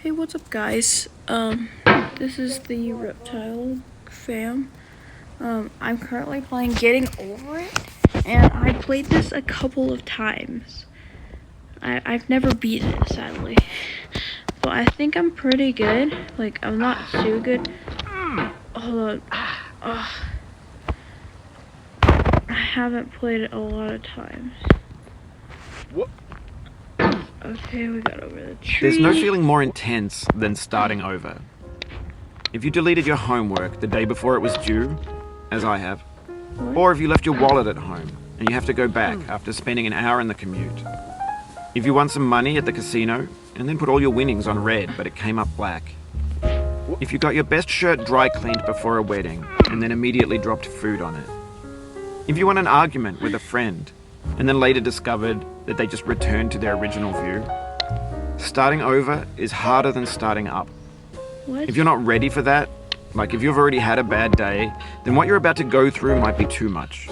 Hey, what's up, guys? This is the Reptile fam. I'm currently playing Getting Over It, and I played this a couple of times. I've never beaten it, sadly. But I think I'm pretty good. Like, I'm not too good. Hold on. I haven't played it a lot of times. Okay, we got over the tree. There's no feeling more intense than starting over. If you deleted your homework the day before it was due, as I have, or if you left your wallet at home and you have to go back after spending an hour in the commute. If you won some money at the casino and then put all your winnings on red but it came up black. If you got your best shirt dry cleaned before a wedding and then immediately dropped food on it. If you won an argument with a friend and then later discovered that they just returned to their original view. Starting over is harder than starting up. What? If you're not ready for that, like if you've already had a bad day, then what you're about to go through might be too much.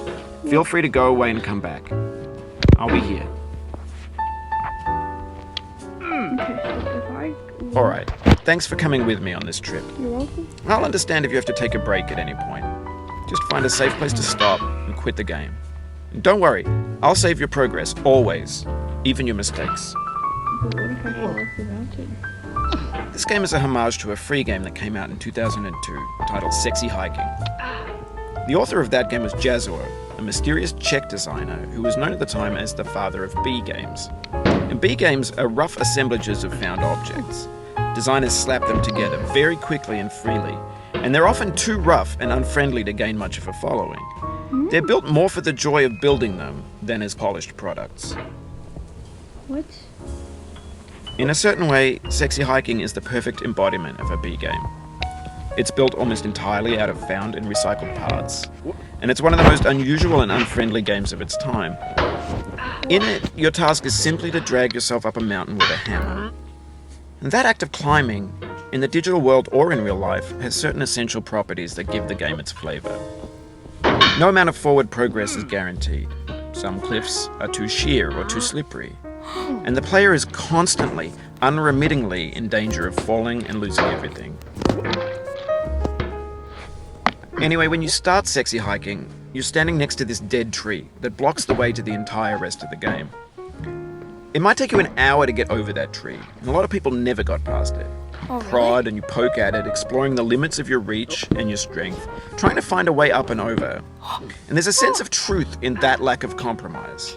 Feel free to go away and come back. I'll be here. Okay, so if I... Alright, thanks for coming with me on this trip. You're welcome. I'll understand if you have to take a break at any point. Just find a safe place to stop and quit the game. And don't worry, I'll save your progress, always, even your mistakes. But what if I fall off the mountain? This game is a homage to a free game that came out in 2002, titled Sexy Hiking. The author of that game was Jazuo, a mysterious Czech designer who was known at the time as the father of B games. And B games are rough assemblages of found objects. Designers slap them together very quickly and freely, and they're often too rough and unfriendly to gain much of a following. They're built more for the joy of building them than as polished products. What? In a certain way, Sexy Hiking is the perfect embodiment of a B game. It's built almost entirely out of found and recycled parts, and it's one of the most unusual and unfriendly games of its time. In it, your task is simply to drag yourself up a mountain with a hammer. And that act of climbing, in the digital world or in real life, has certain essential properties that give the game its flavor. No amount of forward progress is guaranteed. Some cliffs are too sheer or too slippery, and the player is constantly, unremittingly in danger of falling and losing everything. Anyway, when you start Sexy Hiking, you're standing next to this dead tree that blocks the way to the entire rest of the game. It might take you an hour to get over that tree, and a lot of people never got past it. Oh, really? Prod and you poke at it, exploring the limits of your reach and your strength, trying to find a way up and over. And there's a sense of truth in that lack of compromise.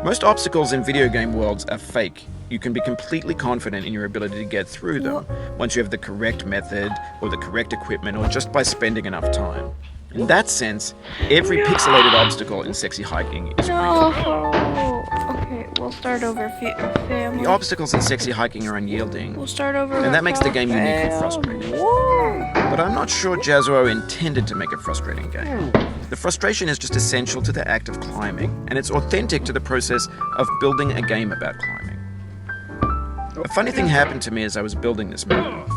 Most obstacles in video game worlds are fake. You can be completely confident in your ability to get through them once you have the correct method or the correct equipment or just by spending enough time. In that sense, every pixelated obstacle in Sexy Hiking is real. No! Okay, we'll start over, family. The obstacles in Sexy Hiking are unyielding, We'll start over. and that makes the game uniquely Reptile frustrating. fam. But I'm not sure Jazuo intended to make a frustrating game. The frustration is just essential to the act of climbing, and it's authentic to the process of building a game about climbing. A funny thing happened to me as I was building this mountain.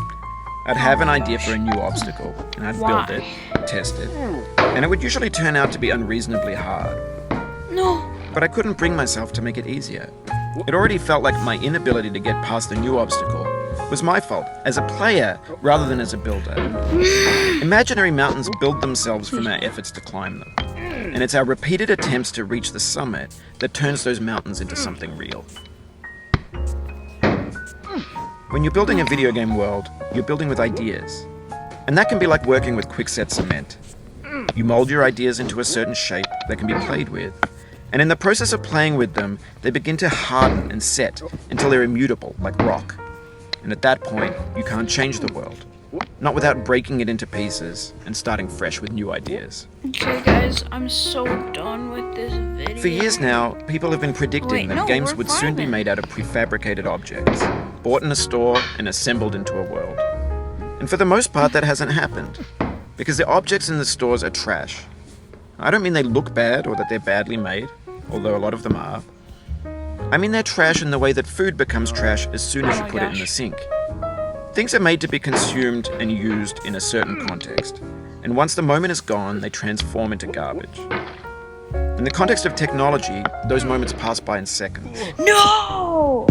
I'd have an idea for a new obstacle, and I'd build it, test it, and it would usually turn out to be unreasonably hard. No! But I couldn't bring myself to make it easier. It already felt like my inability to get past the new obstacle was my fault as a player rather than as a builder. Imaginary mountains build themselves from our efforts to climb them, and it's our repeated attempts to reach the summit that turns those mountains into something real. When you're building a video game world, you're building with ideas, and that can be like working with quickset cement. You mold your ideas into a certain shape that can be played with, and in the process of playing with them, they begin to harden and set until they're immutable, like rock. And at that point, you can't change the world. Not without breaking it into pieces and starting fresh with new ideas. Okay, guys, I'm so done with this video. For years now, people have been predicting Wait, that no, games we're would soon be fine. made out of prefabricated objects, bought in a store and assembled into a world. And for the most part, that hasn't happened, because the objects in the stores are trash. I don't mean they look bad or that they're badly made, although a lot of them are. I mean they're trash in the way that food becomes trash as soon as Oh you my put it in gosh. the sink. Things are made to be consumed and used in a certain context, and once the moment is gone, they transform into garbage. In the context of technology, those moments pass by in seconds. No!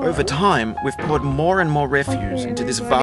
Over time, we've poured more and more refuse into this vast